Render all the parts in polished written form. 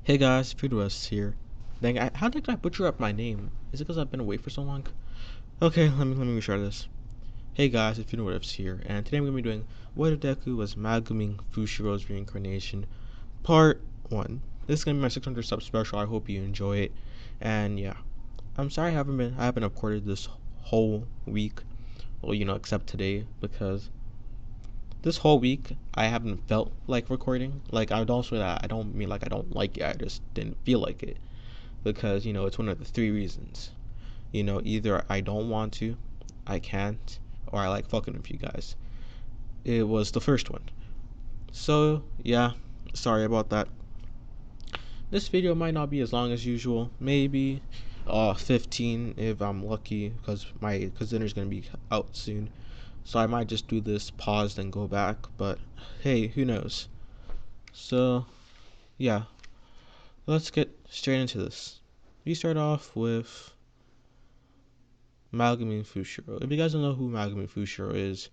Hey guys, Midoriya here. Dang, how did I butcher up my name? Is it because I've been away for so long? Okay, let me retry this. Hey guys, it's Midoriya here, and today I'm gonna be doing what deku was Megumi Fushiro's reincarnation, part 1. This is gonna be my 600 sub special. I hope you enjoy it. And yeah, I'm sorry I haven't recorded this whole week. Well, except today because this whole week I haven't felt like recording. Like I don't say that I don't mean like I don't like it. I just didn't feel like it because it's one of the three reasons. Either I don't want to, I can't, or I like fucking with you guys. It was the first one. So yeah, sorry about that. This video might not be as long as usual. Maybe 15 if I'm lucky, because my dinner's gonna be out soon. So I might just do this, pause, then go back. But hey, who knows? So yeah, let's get straight into this. We start off with Megumi Fushiro. If you guys don't know who Megumi Fushiro is,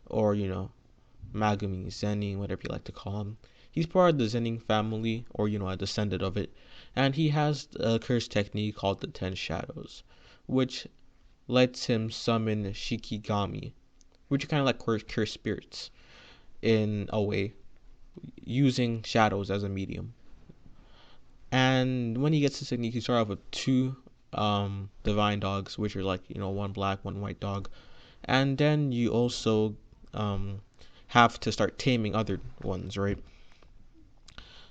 or Megumi Zenin, whatever you like to call him, he's part of the Zenin family, or a descendant of it, and he has a curse technique called the Ten Shadows, which lets him summon Shikigami, which are kind of like cursed spirits in a way, using shadows as a medium. And when he gets this technique, he starts off with two divine dogs, which are like one black, one white dog, and then you also have to start taming other ones, right?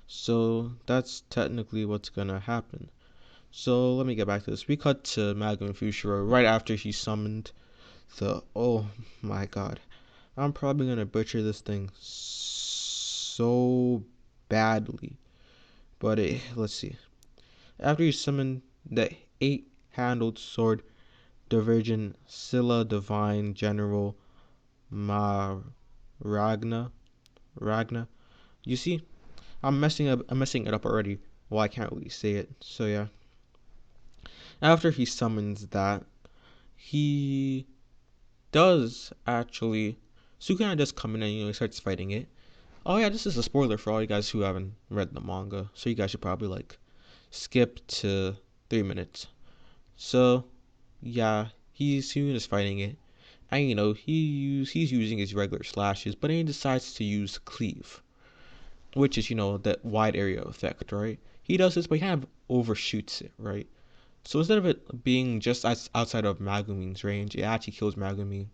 So that's technically what's gonna happen. So let me get back to this. We cut to Megumi Fushiro right after he summoned the. Oh my god, I'm probably gonna butcher this thing so badly. But let's see. After he summoned the eight-handled sword, Divergent Scylla Divine General Ma Ragna. You see, I'm messing it up already. Well, I can't really say it. So yeah. After he summons that, he does actually. Sukuna does come in and he starts fighting it. Oh yeah, this is a spoiler for all you guys who haven't read the manga, so you guys should probably like skip to 3 minutes. So yeah, he's fighting it, and he's using his regular slashes, but then he decides to use cleave, which is that wide area effect, right? He does this, but he kind of overshoots it, right? So instead of it being just outside of Megumin's range, it actually kills Megumi.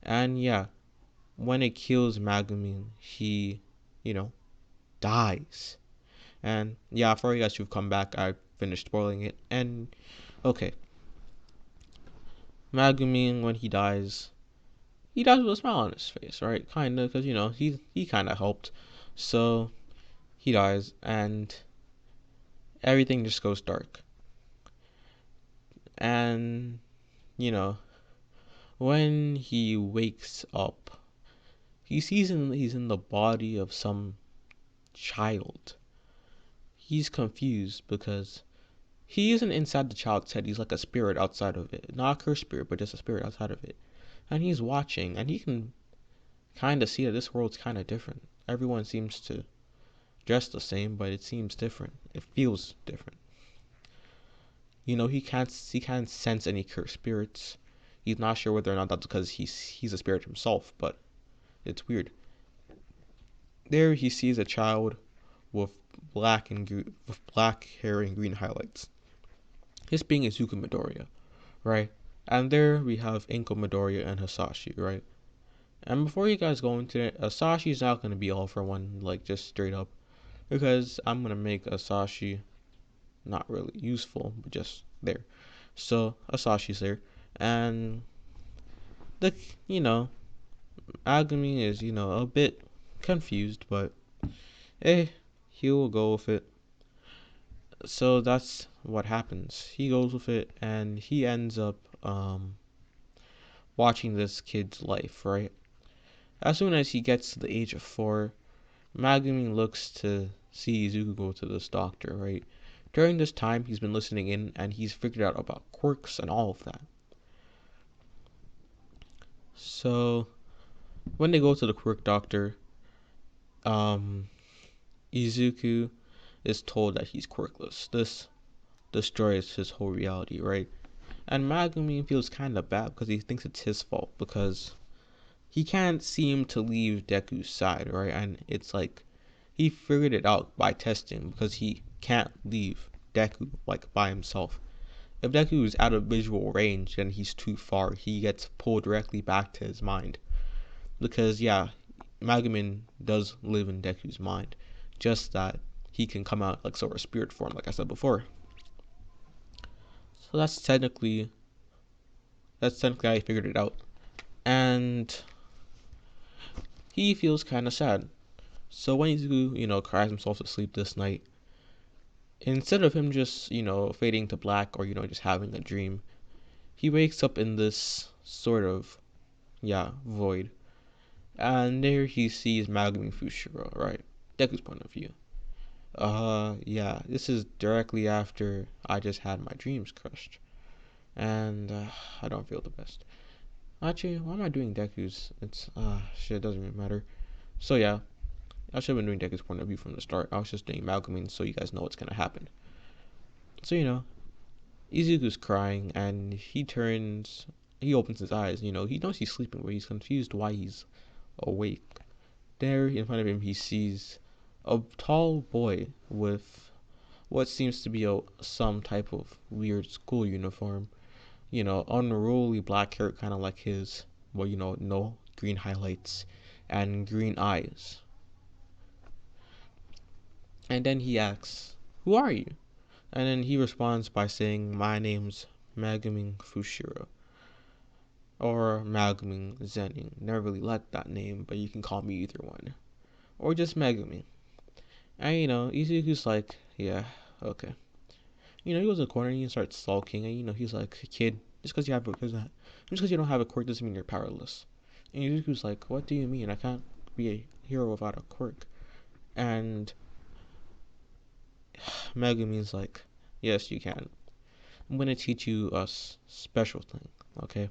And yeah, when it kills Megumi, he, you know, dies. And yeah, for you guys who've come back, I finished spoiling it. And okay, Megumi, when he dies with a smile on his face, right? Kinda, because he kind of helped. So he dies, and everything just goes dark. And you know, when he wakes up, he sees he's in the body of some child. He's confused because he isn't inside the child's head. He's like a spirit outside of it. Not a cursed spirit, but just a spirit outside of it. And he's watching, and he can kind of see that this world's kind of different. Everyone seems to dress the same, but it seems different. It feels different. He can't sense any cursed spirits. He's not sure whether or not that's because he's a spirit himself, but it's weird. There he sees a child with black hair and green highlights. His being Izuku Midoriya, right? And there we have Inko Midoriya and Hasashi, right? And before you guys go into it, Asashi's not gonna be all for one, like just straight up, because I'm gonna make Asashi not really useful, but just there. So Asashi's there, and the Agami is a bit confused, but he will go with it. So that's what happens. He goes with it, and he ends up watching this kid's life, right? As soon as he gets to the age of 4, Megumi looks to see Izuku go to this doctor, right? During this time, he's been listening in, and he's figured out about quirks and all of that. So when they go to the quirk doctor, Izuku is told that he's quirkless. This destroys his whole reality, right? And Megumi feels kind of bad because he thinks it's his fault because he can't seem to leave Deku's side, right? And it's like he figured it out by testing because he can't leave Deku like by himself. If Deku is out of visual range and he's too far, he gets pulled directly back to his mind. Because yeah, Megumin does live in Deku's mind, just that he can come out like sort of spirit form, like I said before. So that's technically how he figured it out, and he feels kind of sad. So when Izuku, cries himself to sleep this night, instead of him just, fading to black or, just having a dream, he wakes up in this sort of, yeah, void. And there he sees Megumi Fushiro, right? Deku's point of view. Yeah, this is directly after I just had my dreams crushed. And, I don't feel the best. Actually, why am I doing Deku's? Shit, it doesn't even matter. So, yeah, I should have been doing Deku's point of view from the start. I was just doing Megumi so you guys know what's gonna happen. So, Izuku's crying and he opens his eyes. He knows he's sleeping, but he's confused why he's awake. There in front of him, he sees a tall boy with what seems to be some type of weird school uniform. Unruly black hair, kind of like his, well, no green highlights and green eyes. And then he asks, "Who are you?" And then he responds by saying, "My name's Megumi Fushiro." Or Megumi Zenin. Never really liked that name, but you can call me either one. Or just Megumi. And Izuku's like, yeah, okay. He goes in the corner and he starts sulking, and he's like, "Kid, just because you don't have a quirk doesn't mean you're powerless." And Izuku's like, "What do you mean? I can't be a hero without a quirk." And Megumi's like, "Yes, you can. I'm gonna teach you a special thing, okay?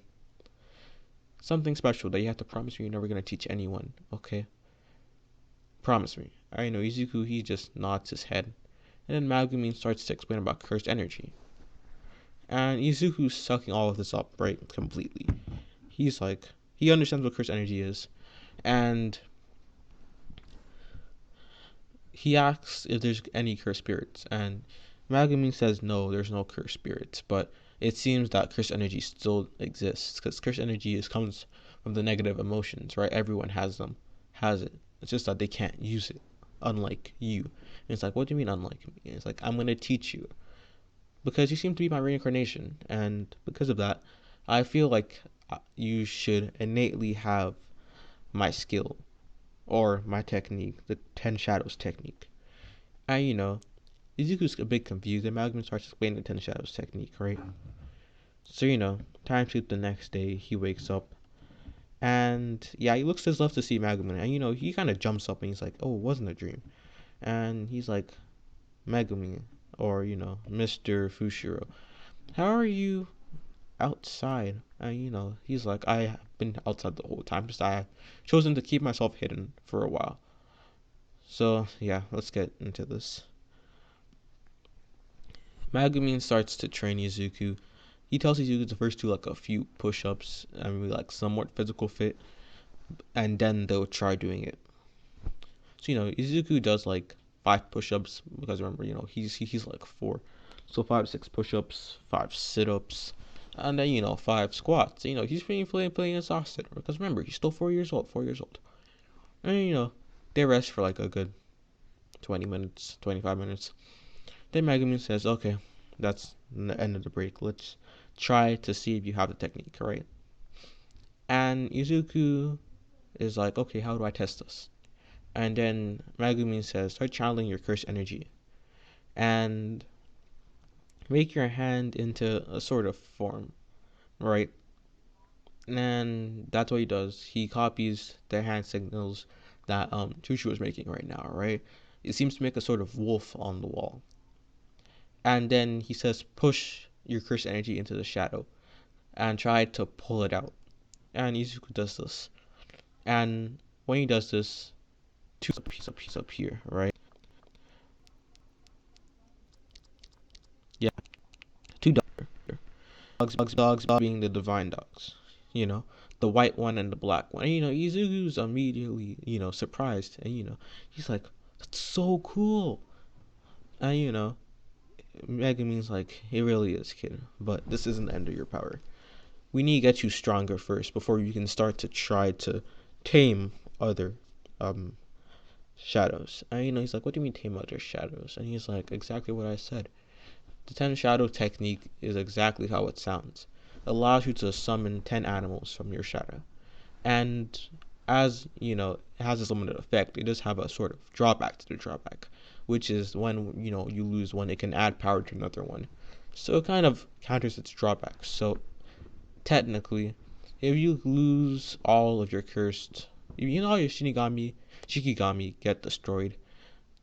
Something special that you have to promise me you're never gonna teach anyone, okay? Promise me." I know Izuku, he just nods his head. And then Megumi starts to explain about cursed energy. And Izuku's sucking all of this up, right, completely. He's like, he understands what cursed energy is. And he asks if there's any cursed spirits. And Megumi says no, there's no cursed spirits. But it seems that cursed energy still exists. Because cursed energy comes from the negative emotions, right? Everyone has it. It's just that they can't use it, unlike you. And it's like, what do you mean unlike me? And it's like, I'm going to teach you. Because you seem to be my reincarnation. And because of that, I feel like you should innately have my skill or my technique, the 10 Shadows technique. And Izuku's a bit confused. And Megumi starts explaining the 10 Shadows technique, right? So, time skip the next day, he wakes up. And yeah, he looks to his left to see Megumi. And he kind of jumps up and he's like, "Oh, it wasn't a dream." And he's like, "Megumi, or Mr. Fushiro, how are you outside?" And he's like, "I have been outside the whole time, just I have chosen to keep myself hidden for a while." So yeah, let's get into this. Megumi starts to train Izuku. He tells Izuku to first do like a few push-ups and be like somewhat physical fit, and then they'll try doing it. So Izuku does like 5 push-ups because remember, he's like 4, so 5 6 push-ups, 5 sit-ups, and then 5 squats. He's playing exhausted because remember he's still 4 years old. 4 years old, and they rest for like a good 20 minutes, 25 minutes. Then Megumi says, "Okay, that's the end of the break. Let's try to see if you have the technique, right?" And Izuku is like, "Okay, how do I test this?" And then Megumi says, "Start channeling your cursed energy and make your hand into a sort of form, right?" And that's what he does. He copies the hand signals that Chushu is making right now, right? It seems to make a sort of wolf on the wall. And then he says, "Push your cursed energy into the shadow and try to pull it out." And Izuku does this. And when he does this, two piece up here, right? dogs being the divine dogs, you know, the white one and the black one. And, Izuku's immediately, surprised, and he's like, "That's so cool." And Megumi's like, "It really is, kid, but this isn't the end of your power. We need to get you stronger first before you can start to try to tame other um shadows." And he's like, "What do you mean tame other shadows?" And he's like, "Exactly what I said. The 10 shadow technique is exactly how it sounds. It allows you to summon 10 animals from your shadow. And as it has this limited effect, it does have a sort of drawback to the drawback, which is when you lose one, it can add power to another one. So it kind of counters its drawbacks. So technically, if you lose all of your cursed, all your shikigami get destroyed,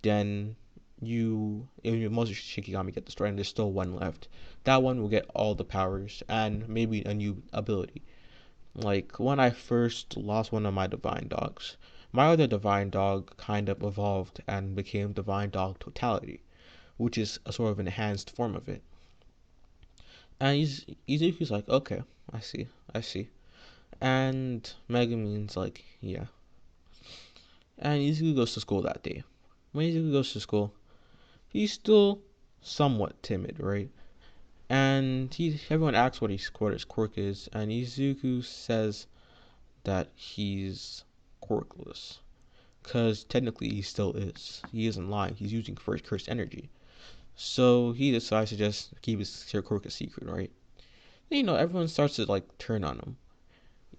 then if most of shikigami get destroyed and there's still one left, that one will get all the powers and maybe a new ability. Like when I first lost one of my divine dogs, my other divine dog kind of evolved and became divine dog totality, which is a sort of enhanced form of it. And Izuku's like, "Okay, I see." And Megumi's like, "Yeah." And Izuku goes to school that day. When Izuku goes to school, he's still somewhat timid, right? And everyone asks what his quirk is, and Izuku says that he's quirkless, because technically he still is. He isn't lying. He's using cursed energy. So he decides to just keep his quirk a secret, right? And, everyone starts to like turn on him.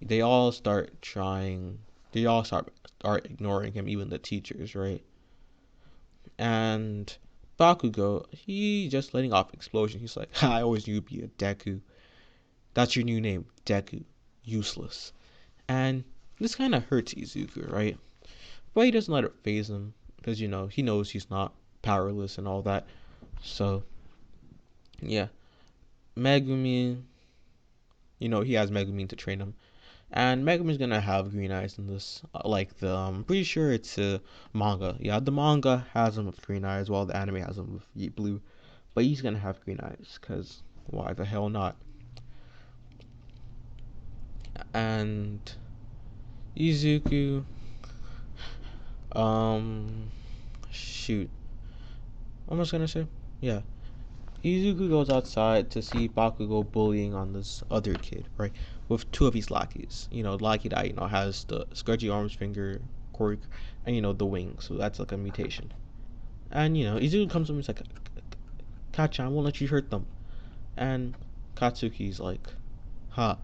They all start trying. They all start ignoring him, even the teachers, right? And Bakugo, he just letting off explosion. He's like, "I always knew you'd be a deku. That's your new name, deku. Useless." And this kind of hurts Izuku, right? But he doesn't let it phase him because he knows he's not powerless and all that. So yeah, Megumi, he has Megumi to train him, and Megumi's gonna have green eyes in this. Like I'm pretty sure it's a manga. Yeah, the manga has him with green eyes, while the anime has him with blue. But he's gonna have green eyes, cause why the hell not? And Izuku, um, shoot, what was I gonna say? Yeah, Izuku goes outside to see Bakugo bullying on this other kid, right? With two of his lackeys. Lackey that has the scratchy arms, finger, quirk, and the wing. So that's like a mutation. And Izuku comes to him and he's like, "Kacha, I won't let you hurt them." And Katsuki's like, "Ha,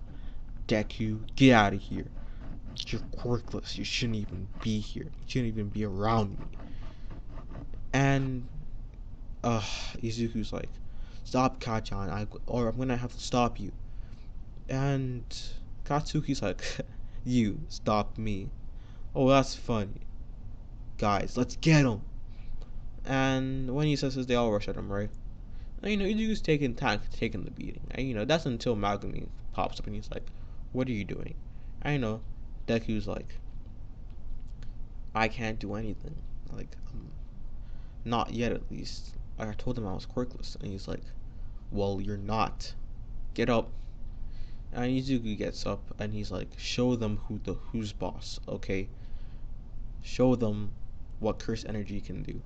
Deku, get out of here. You're quirkless. You shouldn't even be here. You shouldn't even be around me." And Izuku's like, "Stop, Kachan, or I'm gonna have to stop you." And Katsuki's like, "You stop me. Oh, that's funny. Guys, let's get him." And when he says this, they all rush at him, right? And Izuku's taking the beating. And that's until Megumi pops up and he's like, "What are you doing?" And Deku's like, "I can't do anything. Like, not yet at least. I told him I was quirkless." And he's like, "Well, you're not. Get up." And Izuku gets up and he's like, "Show them who's boss, okay? Show them what cursed energy can do."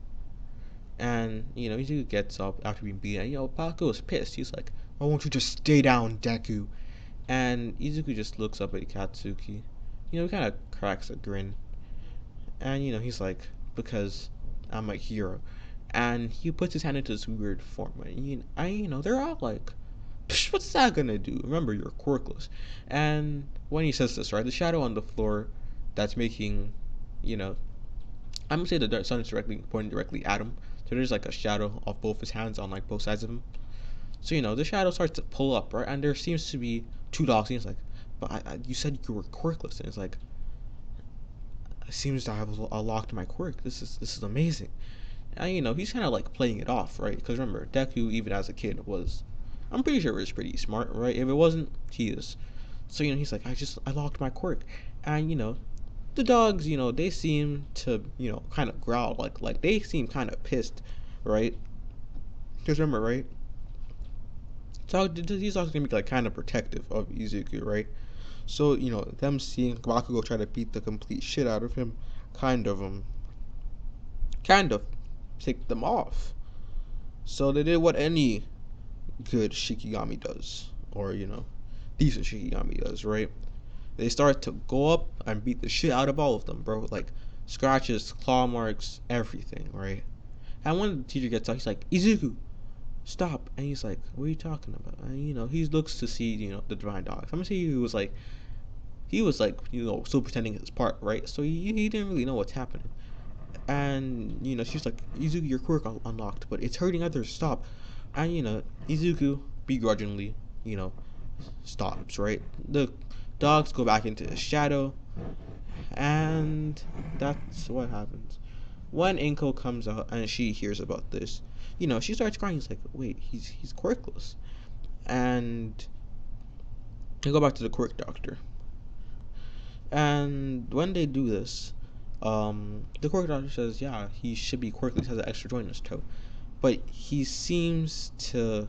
And Izuku gets up after being beaten. And Bakugo's pissed. He's like, "Why won't you just stay down, Deku?" And Izuku just looks up at Katsuki. He kind of cracks a grin. And he's like, "Because I'm a hero." And he puts his hand into this weird form. And they're all like, "Psh, what's that gonna do? Remember, you're quirkless." And when he says this, right, the shadow on the floor that's making, I'm gonna say the sun is pointing directly at him. So there's like a shadow of both his hands on like both sides of him. So the shadow starts to pull up, right, and there seems to be two dogs. And he's like, "But you said you were quirkless," and it's like, "It seems to have unlocked my quirk. This is amazing." And he's kind of like playing it off, right? Because remember, Deku even as a kid was, I'm pretty sure, was pretty smart, right? If it wasn't, he is. So he's like, I locked my quirk." And the dogs, they seem to kind of growl, like they seem kind of pissed, right? Because remember, right, So these dogs gonna be like kind of protective of Izuku, right? So them seeing Bakugo try to beat the complete shit out of him, kind of kind of ticked them off. So they did what any good Shikigami does, or decent Shikigami does, right? They start to go up and beat the shit out of all of them, bro. Like scratches, claw marks, everything, right? And when the teacher gets out, he's like, Izuku, stop. And he's like, what are you talking about? And he looks to see, the divine dog. I'm gonna say he was like, still pretending his part, right? So he didn't really know what's happening. And she's like, Izuku, your quirk unlocked, but it's hurting others. Stop. And Izuku begrudgingly, you know, stops. Right. The dogs go back into the shadow, and that's what happens. When Inko comes out and she hears about this, she starts crying. He's like, wait, he's quirkless. And they go back to the quirk doctor. And when they do this, the quirk doctor says, yeah, he should be quirkless. He has an extra joint in his toe. But he seems to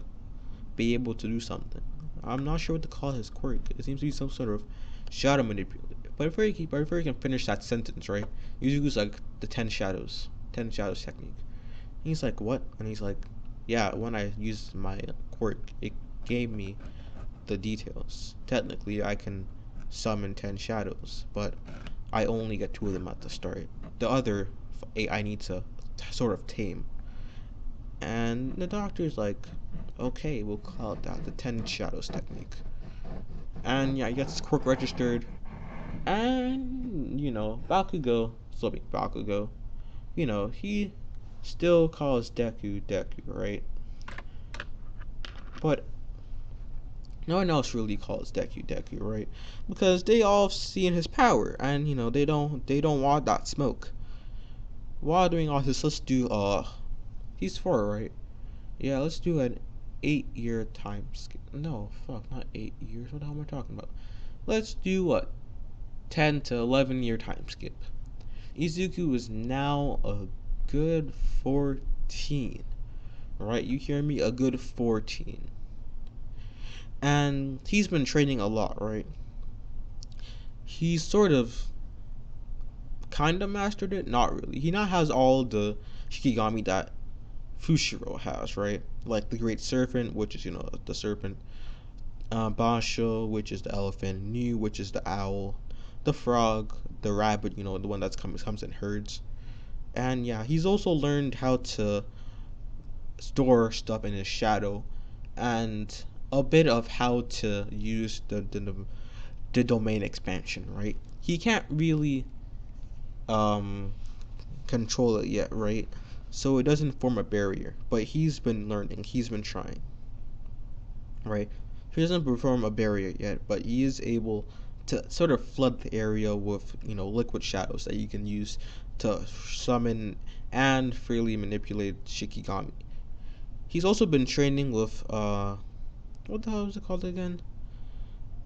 be able to do something. I'm not sure what to call his quirk. It seems to be some sort of shadow manipulator. But before he can finish that sentence, right, Yuzuku's like the 10 shadows technique. He's like, what? And he's like, yeah, when I used my quirk, it gave me the details. Technically, I can summon 10 shadows, but I only get 2 of them at the start. The other 8 I need to sort of tame. And the doctor's like, okay, we'll call it that, the 10 shadows technique. And yeah, he gets his quirk registered. And, Bakugo, he still calls Deku Deku, right? But no one else really calls Deku Deku, right? Because they all seen his power, and they don't want that smoke. While doing all this, let's do he's 4, right? Yeah, let's do an 8-year time skip. No, fuck, not 8 years. What the hell am I talking about? Let's do what? 10 to 11-year time skip. Izuku is now a good 14. Right? You hear me? A good 14. And he's been training a lot, right? He's sort of kind of mastered it. Not really. He now has all the Shikigami that Fushiro has, right? Like the Great Serpent, which is, the serpent. Basho, which is the elephant. Nu, which is the owl. The frog. The rabbit, the one that comes in herds. And yeah, he's also learned how to store stuff in his shadow, and a bit of how to use the domain expansion, right? He can't really um control it yet, right? So it doesn't form a barrier, but he's been learning, he's been trying, right? He doesn't perform a barrier yet, but he is able to sort of flood the area with liquid shadows that you can use to summon and freely manipulate Shikigami. He's also been training with what the hell was it called again?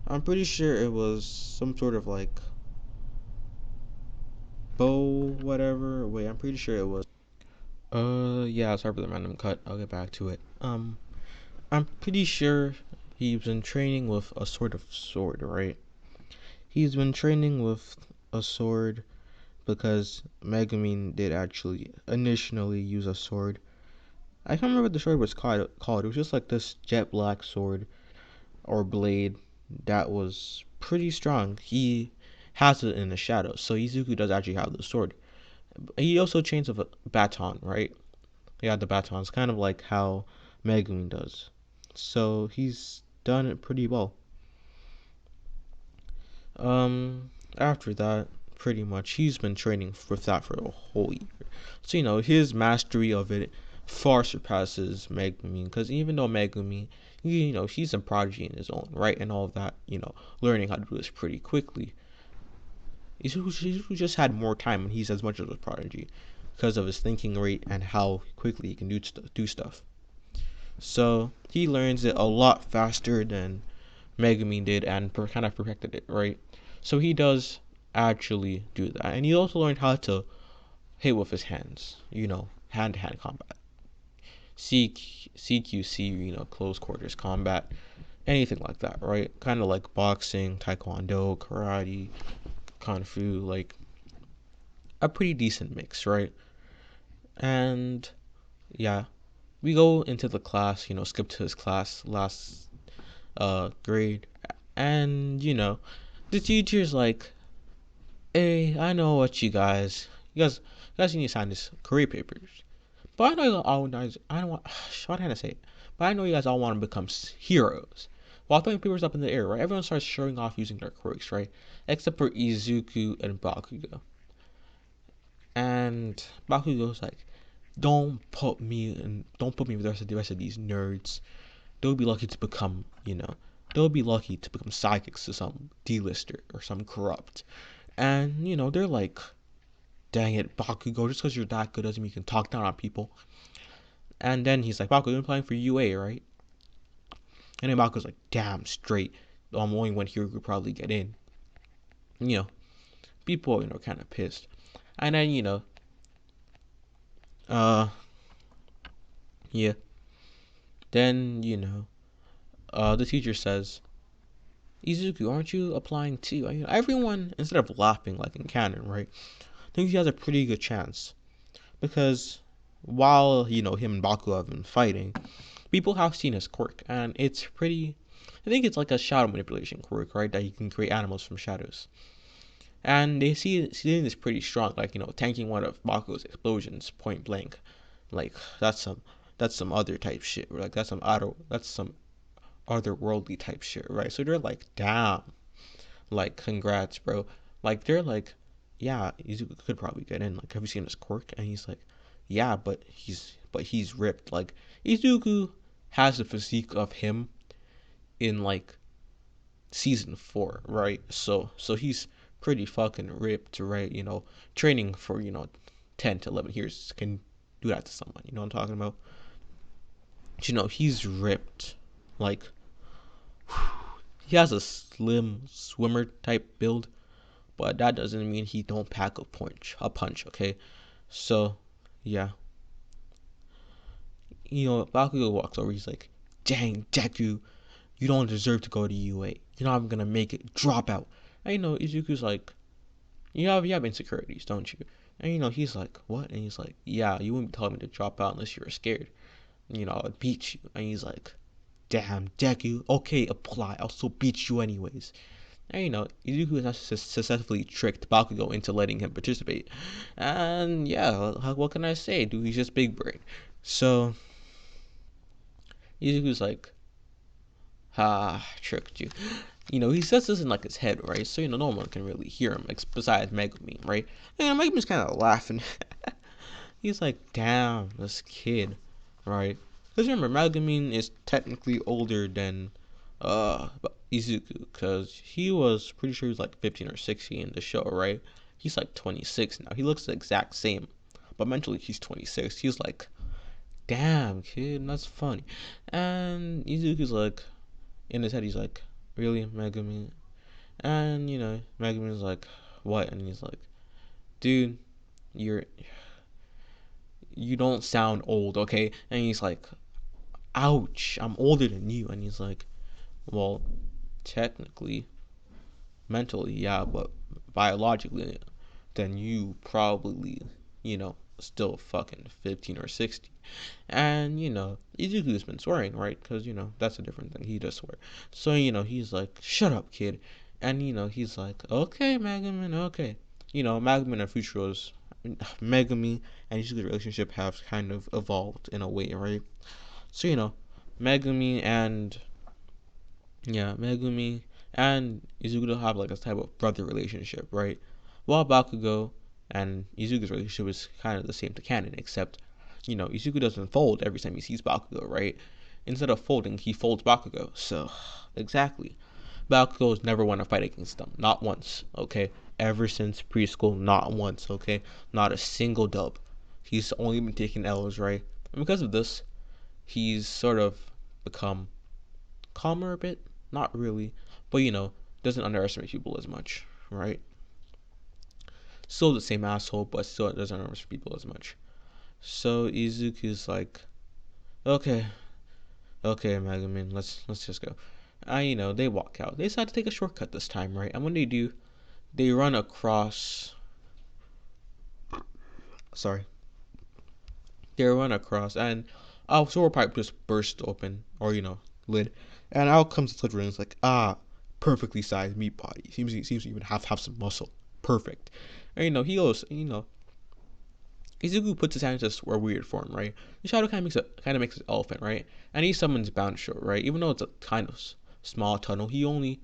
I'm pretty sure it was some sort of like bow whatever. Wait, I'm pretty sure it was. Yeah, sorry for the random cut. I'll get back to it. I'm pretty sure he's been training with a sort of sword, right? He's been training with a sword because Megumi did actually initially use a sword. I can't remember what the sword was called. It was just like this jet black sword or blade that was pretty strong. He has it in the shadows, so Izuku does actually have the sword. He also chains with a baton, right? Yeah, the baton's kind of like how Megumi does. So he's done it pretty well. After that, pretty much he's been training with that for a whole year. So his mastery of it far surpasses Megumi, because even though Megumi, he's a prodigy in his own right and all of that, learning how to do this pretty quickly. Izuku just had more time, and he's as much of a prodigy because of his thinking rate and how quickly he can do stuff. So he learns it a lot faster than Megumi did, and kind of perfected it, right? So he does actually do that, and he also learned how to hit with his hands, hand-to-hand combat. CQC, close quarters combat, anything like that, right? Kind of like boxing, taekwondo, karate, kung fu, like a pretty decent mix, right? And yeah, we go into the class, skip to his class last grade, and the teacher's like, hey, I know what you guys need to sign this career papers. But I know you all, I don't want, what can I say? But I know you guys all want to become heroes. While throwing papers up in the air, right? Everyone starts showing off using their quirks, right? Except for Izuku and Bakugo. And Bakugo's like, don't put me with the rest of these nerds. They'll be lucky to become, they'll be lucky to become psychics to some D-lister or some corrupt. And, they're like, dang it, Bakugo, just because you're that good doesn't mean you can talk down on people. And then he's like, Bakugo, you're playing for UA, right? And then Bakugo's like, damn straight. Only one hero could probably get in. People, kind of pissed. And then, uh, yeah. Then, the teacher says, Izuku, aren't you applying too? Everyone, instead of laughing like in canon, right, thinks he has a pretty good chance. Because while, him and Bakugo have been fighting, people have seen his quirk. And it's pretty, I think it's like a shadow manipulation quirk, right, that he can create animals from shadows. And they see this pretty strong, like, tanking one of Bakugo's explosions point blank. Like, that's some other type shit. Like, that's some otherworldly type shit, right? So they're like, damn, like, congrats, bro. Like, they're like, yeah, Izuku could probably get in. Like, have you seen his quirk? And he's like, yeah, but he's ripped. Like, Izuku has the physique of him in like season 4, right? So he's pretty fucking ripped, right? Training for 10 to 11 years can do that to someone. You know what I'm talking about? He's ripped. Like, he has a slim swimmer type build, but that doesn't mean he don't pack a punch, okay? So, yeah. Bakugo walks over, he's like, dang, Deku, you don't deserve to go to UA. You're not even gonna make it. Drop out. And Izuku's like, you have insecurities, don't you? And he's like, what? And he's like, yeah, you wouldn't tell me to drop out unless you were scared. I'd beat you. And he's like, damn, Deku, okay, apply. I'll still beat you anyways. And Izuku has successfully tricked Bakugo into letting him participate. And yeah, what can I say? Dude, he's just big brain. So Izuku's like, ha, tricked you. He says this in like his head, right? So no one can really hear him, besides Megumi, right? And Megumi's kind of laughing. He's like, damn, this kid, right? Because remember, Megumi is technically older than Izuku, because he was pretty sure he was like 15 or 16 in the show, right? He's like 26 now. He looks the exact same, but mentally he's 26. He's like, damn, kid, that's funny. And Izuku's like, in his head, he's like, really, Megumi? And Megumi's like, what? And he's like, dude, you don't sound old, okay? And he's like, ouch, I'm older than you. And he's like, well, technically, mentally, yeah, but biologically, then you probably, still fucking 15 or 16. And, Izuku's been swearing, right? Because, that's a different thing. He does swear. So, he's like, shut up, kid. And, he's like, okay, Megumi, okay. Megumi and Futuro's, Megumi and Izuku's relationship have kind of evolved in a way, right? So, Megumi and, Megumi and Izuku have like a type of brother relationship, right? While Bakugo and Izuku's relationship is kind of the same to canon, except, Izuku doesn't fold every time he sees Bakugo, right? Instead of folding, he folds Bakugo. So, exactly. Bakugo's never won a fight against them. Not once, okay? Ever since preschool, not once, okay? Not a single dub. He's only been taking L's, right? And because of this, he's sort of become calmer a bit. Not really. But, doesn't underestimate people as much, right? Still the same asshole, but still doesn't underestimate people as much. So Izuku's like, Okay, okay, Megumi, let's just go. They walk out. They decide to take a shortcut this time, right? And when they do, they run across. Sorry, they run across, and our sewer pipe just burst open, or lid, and out comes the Sludge, and it's like, perfectly sized meat body. Seems to even have some muscle. Perfect. And he goes, Izuku puts his hand into a weird form, right? The shadow kind of makes an elephant, right? And he summons Boundshow, right? Even though it's a kind of small tunnel, he only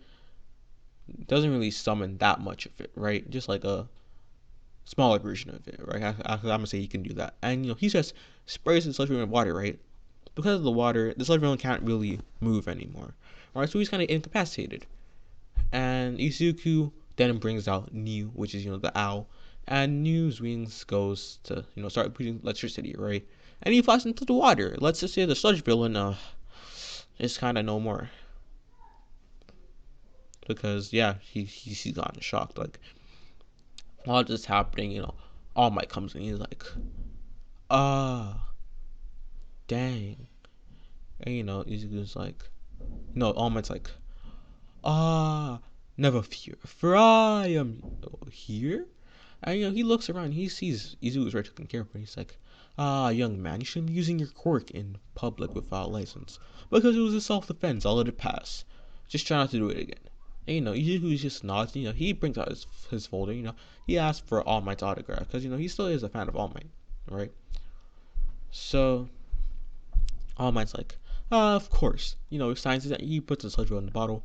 doesn't really summon that much of it, right? Just like a smaller version of it, right? I'm gonna say he can do that, and he just sprays the Sludge with water, right? Because of the water, the Sludge can't really move anymore, right? So he's kind of incapacitated, and Izuku then brings out New, which is the owl, and New's wings goes to start producing electricity, right? And he flies into the water. Let's just say the Sludge villain is kind of no more, because yeah, he's gotten shocked. Like while this is happening, All Might comes in. He's like, ah, dang, and Izuku's like, no, All Might's like, ah, never fear, for I am here. And he looks around, he sees Izuku's right taking care of him. He's like, young man, you shouldn't be using your quirk in public without license. Because it was a self-defense, I'll let it pass. Just try not to do it again. And Izuku just nods, he brings out his folder, he asks for All Might's autograph, because, he still is a fan of All Might, right? So, All Might's like, of course. He signs it, he puts his Sludge in the bottle,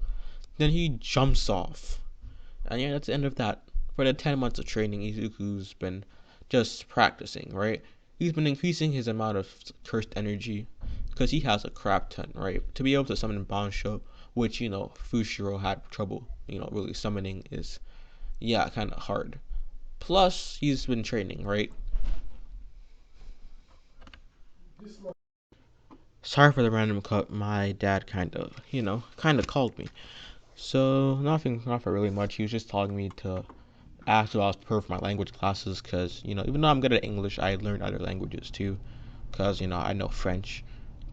then he jumps off. And yeah, that's the end of that. For the 10 months of training, Izuku's been just practicing, right? He's been increasing his amount of cursed energy because he has a crap ton, right? To be able to summon Bansho, which, Fushiro had trouble, really summoning is, yeah, kind of hard. Plus, he's been training, right? Sorry for the random cut. My dad kind of called me. So, not for really much. He was just telling me to after I was prepared for my language classes because even though I'm good at English, I learned other languages too because I know French,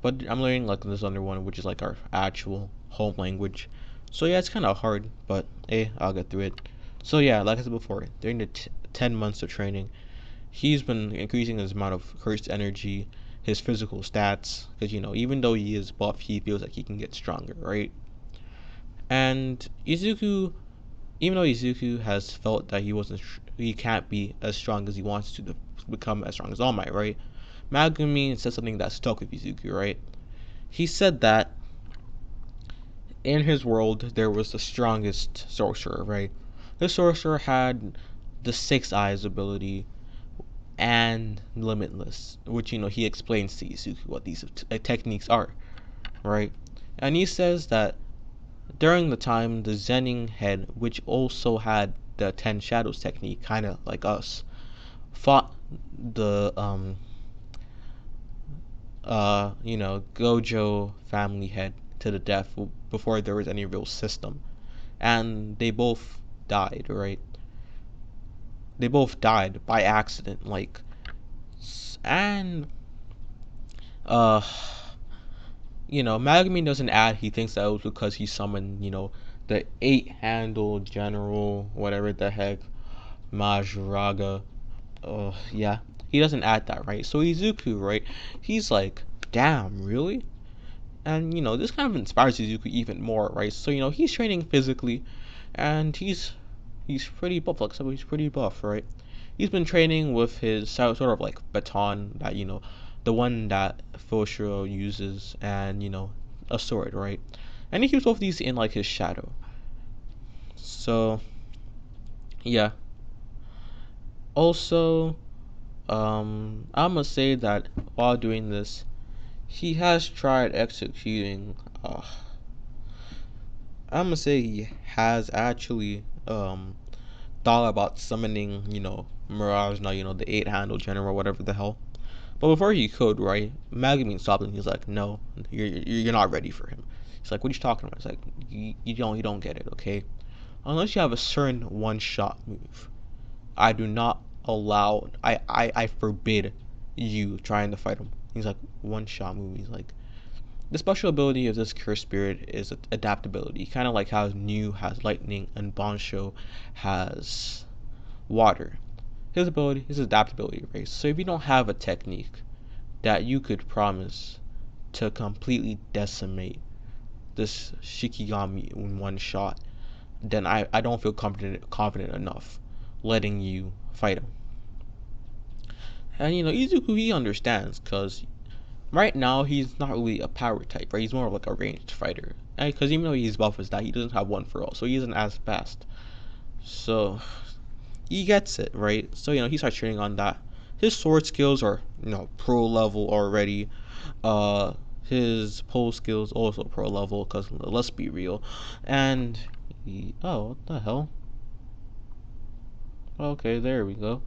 but I'm learning like this other one which is like our actual home language. So yeah, it's kind of hard, but hey, I'll get through it. So yeah, like I said before, during the 10 months of training, he's been increasing his amount of cursed energy, his physical stats, because even though he is buff, he feels like he can get stronger, right? And even though Izuku has felt that he can't be as strong as he wants to become as strong as All Might, right? Megumi said something that stuck with Izuku, right? He said that in his world there was the strongest sorcerer, right? This sorcerer had the Six Eyes ability and Limitless, which he explains to Izuku what these techniques are, right? And he says that during the time, the Zenin head, which also had the Ten Shadows technique, kind of like us, fought the Gojo family head to the death before there was any real system, and they both died. Right? They both died by accident. And uh, Megumi doesn't add. He thinks that it was because he summoned the eight-handled general, whatever the heck, Majraga. Yeah, he doesn't add that, right? So Izuku, right? He's like, damn, really? And this kind of inspires Izuku even more, right? So he's training physically, and he's pretty buff. Like, so he's pretty buff, right? He's been training with his sort of like baton that the one that Foshiro uses, and a sword, right? And he keeps both of these in like his shadow. So yeah. Also, I'm gonna say that while doing this, he has tried executing. I'm gonna say he has actually thought about summoning, Mirage, now the eight-handled general, whatever the hell. But before he could, right, Megumi stopped him. He's like, "No, you're not ready for him." He's like, "What are you talking about?" He's like, "You don't get it, okay? Unless you have a certain one-shot move, I do not allow. I forbid you trying to fight him." These like one-shot movies. Like the special ability of this cursed spirit is adaptability, kind of like how New has lightning and Bonsho has water. His ability is adaptability, right? So if you don't have a technique that you could promise to completely decimate this Shikigami in one shot, then I don't feel confident enough letting you fight him. And Izuku, he understands, because right now he's not really a power type, right? He's more of like a ranged fighter. Because even though he's buff as that, he doesn't have one for all, so he isn't as fast. So he gets it, right? So he starts training on that. His sword skills are pro level already. His pole skills also pro level, because let's be real. And oh, what the hell? Okay, there we go.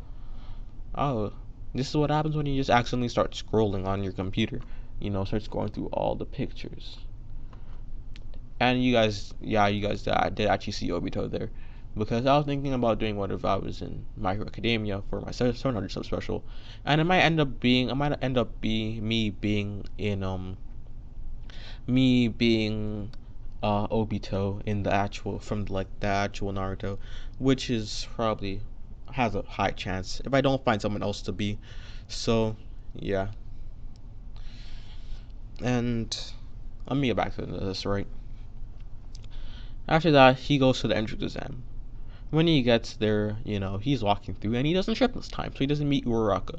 Oh, this is what happens when you just accidentally start scrolling on your computer. Start scrolling through all the pictures. And you guys did actually see Obito there, because I was thinking about doing what if I was in My Hero Academia for my 700 sub special, and it might end up being me being in Obito in the actual from like the actual Naruto, which is probably has a high chance if I don't find someone else to be. So yeah, and let me get back to this, right? After that, he goes to the entrance exam. When he gets there, he's walking through and he doesn't trip this time, so he doesn't meet Uraraka.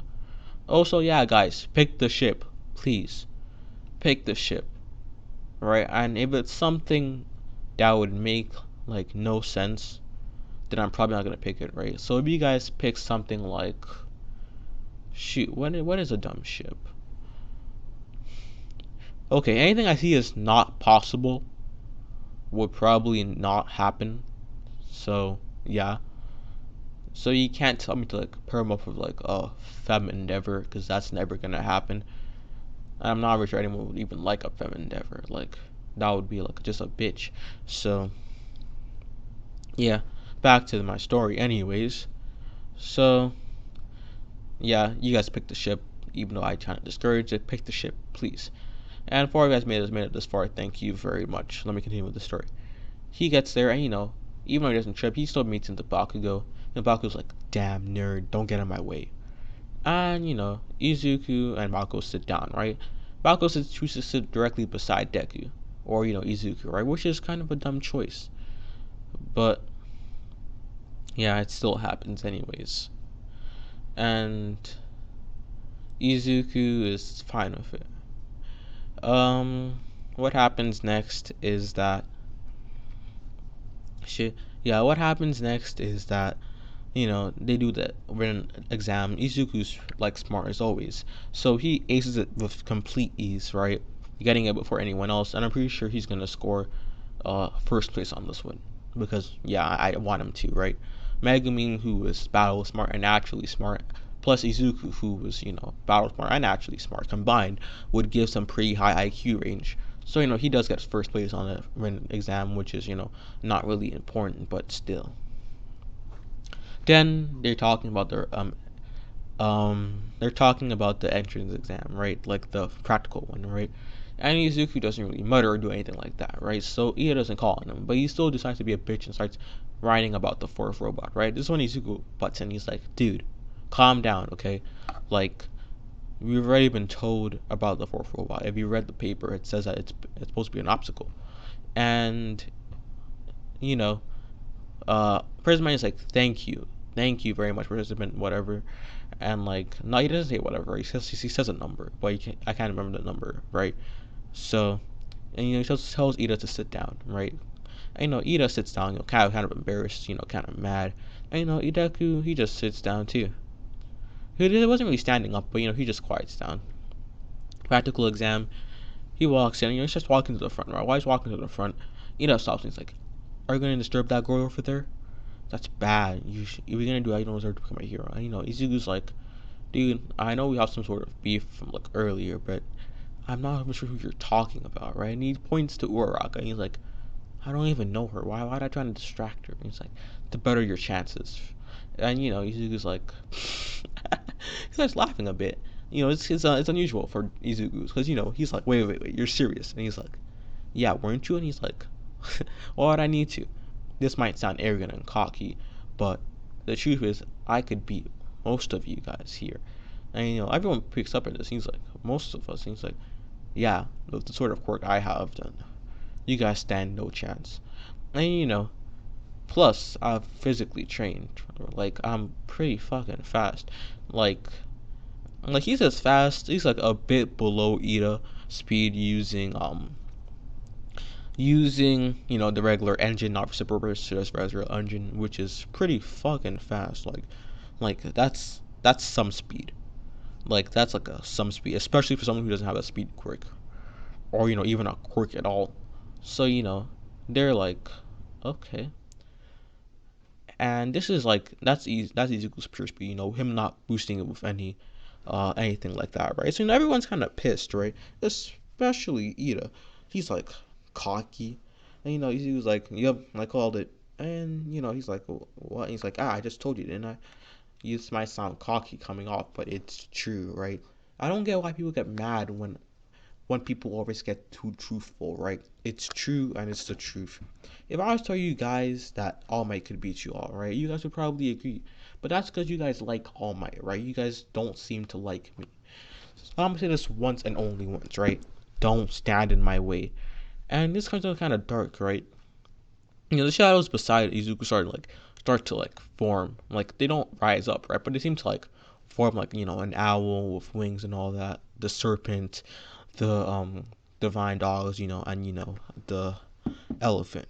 Also, yeah, guys, pick the ship, please. Pick the ship, right? And if it's something that would make like no sense, then I'm probably not gonna pick it, right? So if you guys pick something like, shoot, what is a dumb ship? Okay, anything I see is not possible would probably not happen. So yeah. So you can't tell me to like pair them up with like a Fem Endeavor, because that's never gonna happen. I'm not really sure anyone would even like a Fem Endeavor. Like that would be like just a bitch. So yeah, back to my story. Anyways, so yeah, you guys pick the ship. Even though I try to discourage it, pick the ship, please. And for you guys made it this far, thank you very much. Let me continue with the story. He gets there, and even though he doesn't trip, he still meets into Bakugo. And Bakugo's like, "Damn nerd, don't get in my way." And Izuku and Bakugo sit down, right? Bakugo chooses to sit directly beside Deku, or Izuku, right? Which is kind of a dumb choice, but yeah, it still happens anyways. And Izuku is fine with it. What happens next is that what happens next is that they do the written exam. Izuku's like smart as always, so he aces it with complete ease, right? Getting it before anyone else, and I'm pretty sure he's gonna score first place on this one, because I want him to, right? Megumi, who was battle smart and actually smart, plus Izuku, who was battle smart and actually smart combined, would give some pretty high IQ range. So he does get first place on the written exam, which is not really important, but still. Then they're talking about the entrance exam, right? Like the practical one, right? And Izuku doesn't really mutter or do anything like that, right? So Ida doesn't call on him, but he still decides to be a bitch and starts writing about the fourth robot, right? This is when Izuku butts in. He's like, "Dude, calm down, okay? Like, we've already been told about the fourth robot. If you read the paper, it says that it's supposed to be an obstacle." And Prisma is like, thank you very much, participant, whatever. And like, no, he doesn't say whatever. He says a number, but I can't remember the number, right? So, and he tells Ida to sit down, right? And Ida sits down, kind of embarrassed, kind of mad. And Idaku, he just sits down too. He wasn't really standing up, but he just quiets down. Practical exam. He walks in, he's just walking to the front, right? While he's walking to the front, Ida stops and he's like, "Are you gonna disturb that girl over there? That's bad. If you're gonna do that, you don't deserve to become a hero." And Izuku's like, "Dude, I know we have some sort of beef from like earlier, but I'm not even sure who you're talking about, right?" And he points to Uraraka, and he's like, "I don't even know her. Why'd I try to distract her?" And he's like, "To better your chances." And Izuku's like, he starts laughing a bit. it's unusual for Izuku because he's like, wait, you're serious, and he's like, yeah, weren't you? And he's like, why would I need to? This might sound arrogant and cocky, but the truth is, I could beat most of you guys here. And everyone picks up on this. He's like, most of us. And he's like, yeah, with the sort of quirk I have, then you guys stand no chance. And plus I've physically trained. Like I'm pretty fucking fast. Like he's as fast. He's like a bit below Ida speed using the regular engine, not super burst, just regular engine, which is pretty fucking fast. Like that's some speed. Like that's like a some speed, especially for someone who doesn't have a speed quirk or even a quirk at all. So they're like, okay. And this is like that's easy. That's Izuku's pure speed. Him not boosting it with anything like that, right? So everyone's kind of pissed, right? Especially Ida. He's like cocky, and he was like, "Yep, I called it." And he's like, "What?" And he's like, "I just told you, didn't I?" This might sound cocky coming off, but it's true, right? I don't get why people get mad when people always get too truthful, right? It's true and it's the truth. If I was to tell you guys that All Might could beat you all, right, you guys would probably agree. But that's because you guys like All Might, right? You guys don't seem to like me. So I'm gonna say this once and only once, right? Don't stand in my way. And this comes out kind of dark, right? The shadows beside Izuku start to like form. Like they don't rise up, right? But they seem to like form like an owl with wings and all that. The serpent, the divine dogs, and the elephant.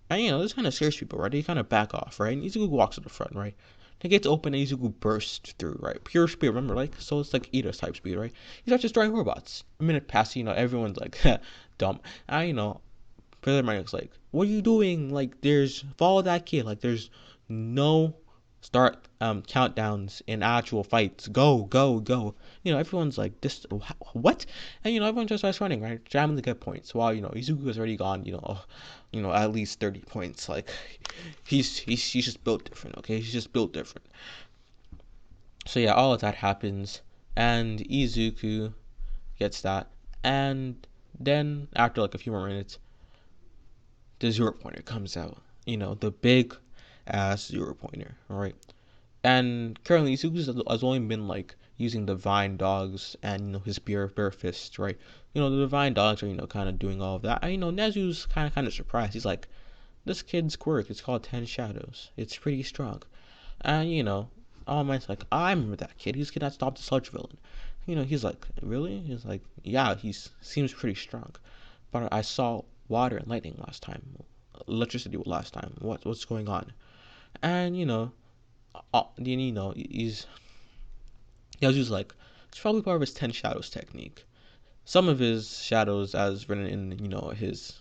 And this kind of scares people, right? They kind of back off, right? And Izuku walks to the front, right? It gets open and Izuku bursts through, right? Pure speed, remember, like so it's like Ida's type speed, right? He starts destroying robots. A minute passes, everyone's like dumb. And Brother Mike's like, what are you doing? Like, follow that kid. Like, there's no start countdowns in actual fights. Go, go, go. Everyone's like, this, what? And, everyone just starts running, right? Jamming the good points. While, Izuku has already gone, at least 30 points. Like, he's just built different, okay? He's just built different. So, yeah, all of that happens. And Izuku gets that. And then, after, like, a few more minutes, the zero pointer comes out. The big ass zero pointer, alright? And currently Izuku has only been like using divine dogs and his bare fist, right? The divine dogs are kind of doing all of that. And Nezu's kind of surprised. He's like, this kid's quirk, it's called 10 Shadows. It's pretty strong. And All Might's like, I remember that kid. He's the kid that stopped the Sludge villain. He's like, really? He's like, yeah, he seems pretty strong. But I saw water and lightning last time. Electricity last time. What's going on? And he's like, it's probably part of his 10 shadows technique. Some of his shadows, as written in his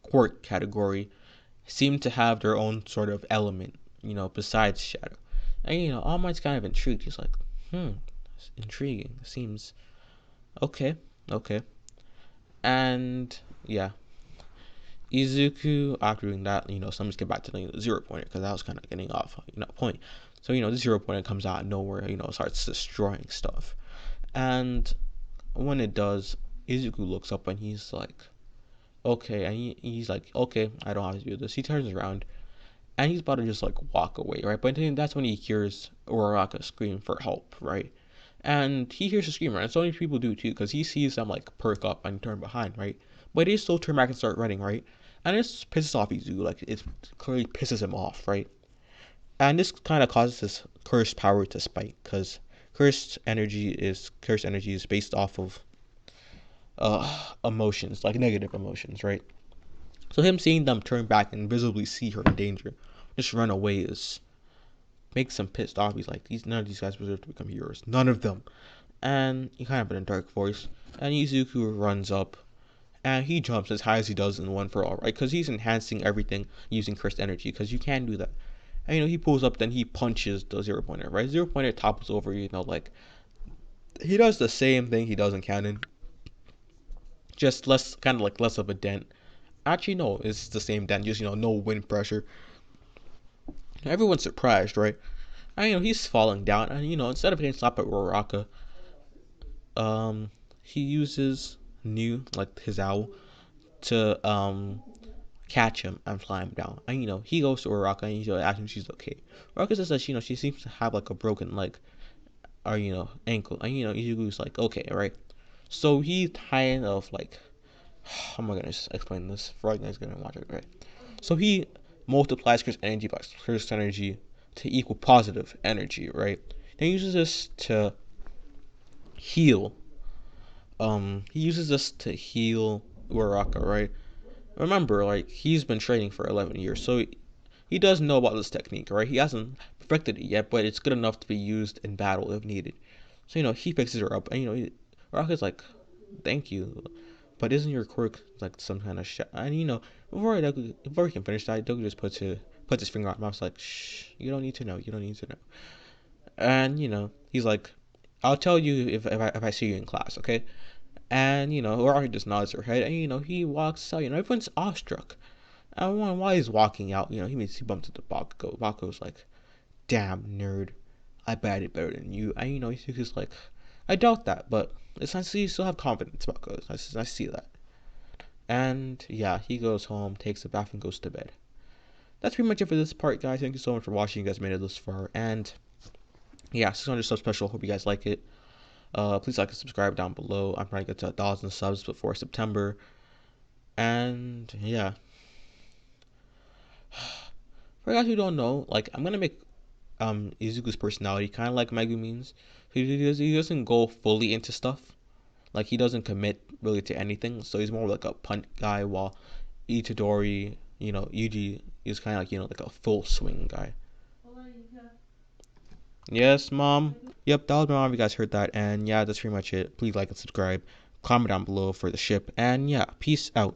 quirk category, seem to have their own sort of element, besides shadow. And All Might's kind of intrigued. He's like, it's intriguing. Seems okay. And yeah, Izuku, after doing that, so I'm just get back to the zero pointer because that was kind of getting off, point. So the zero pointer comes out of nowhere, starts destroying stuff, and when it does, Izuku looks up and he's like, okay, and he's like, okay, I don't have to do this. He turns around and he's about to just like walk away, right? But then that's when he hears Uraraka scream for help, right? And he hears the scream, right? And so many people do too, because he sees them like perk up and turn behind, right? But they still turn back and start running, right? And this pisses off Izuku, like it clearly pisses him off, right? And this kind of causes his cursed power to spike, because cursed energy is based off of emotions, like negative emotions, right? So him seeing them turn back and visibly see her in danger, just run away makes him pissed off. He's like, none of these guys deserve to become heroes. None of them. And he kind of in a dark voice. And Izuku runs up and he jumps as high as he does in One for All, right? Because he's enhancing everything using cursed energy, because you can do that. And he pulls up, then he punches the zero pointer, right? Zero pointer topples over, like he does the same thing he does in canon, just less of a dent. Actually, no, it's the same dent, just no wind pressure. Everyone's surprised, right? And he's falling down, and instead of getting slapped by Uraraka, he uses his owl to catch him and fly him down. And he goes to Uraka and he asks him if she's okay. Uraka says that she seems to have like a broken leg or ankle, and Izuku's like, okay, right. So he kind of like, how am I gonna explain this for you guys gonna watch it, right? So he multiplies Chris energy by Chris energy to equal positive energy, right? And he uses this to heal. He uses this to heal Uraka, right? Remember, like, he's been training for 11 years, so he does know about this technique, right? He hasn't perfected it yet, but it's good enough to be used in battle if needed. So he fixes her up, and Uraka's like, thank you, but isn't your quirk like some kind of shit? And before he can finish that, Doku just puts his finger on his mouth, like, shh, you don't need to know, you don't need to know. And he's like, I'll tell you if I see you in class, okay? And Uraka just nods her head, and he walks out. Everyone's awestruck. And while he's walking out, he bumps into Bakugo. Bakugo's like, damn nerd, I bet I did better than you. And he's like, I doubt that, but it's nice to see you still have confidence, Bakugo. It's nice to see that. And yeah, he goes home, takes a bath, and goes to bed. That's pretty much it for this part, guys. Thank you so much for watching. You guys made it this far, and yeah, 600 sub special. Hope you guys like it. Please like and subscribe down below. I'm trying to get to 1,000 subs before September. And yeah, for guys who don't know, like, I'm gonna make Izuku's personality kind of like Megumi's. He doesn't go fully into stuff. Like, he doesn't commit really to anything. So he's more like a punt guy, while Itadori, Yuji is kind of like like a full swing guy. Yes, mom. Yep, that was my mom. You guys heard that. And yeah, that's pretty much it. Please like and subscribe. Comment down below for the ship. And yeah, peace out.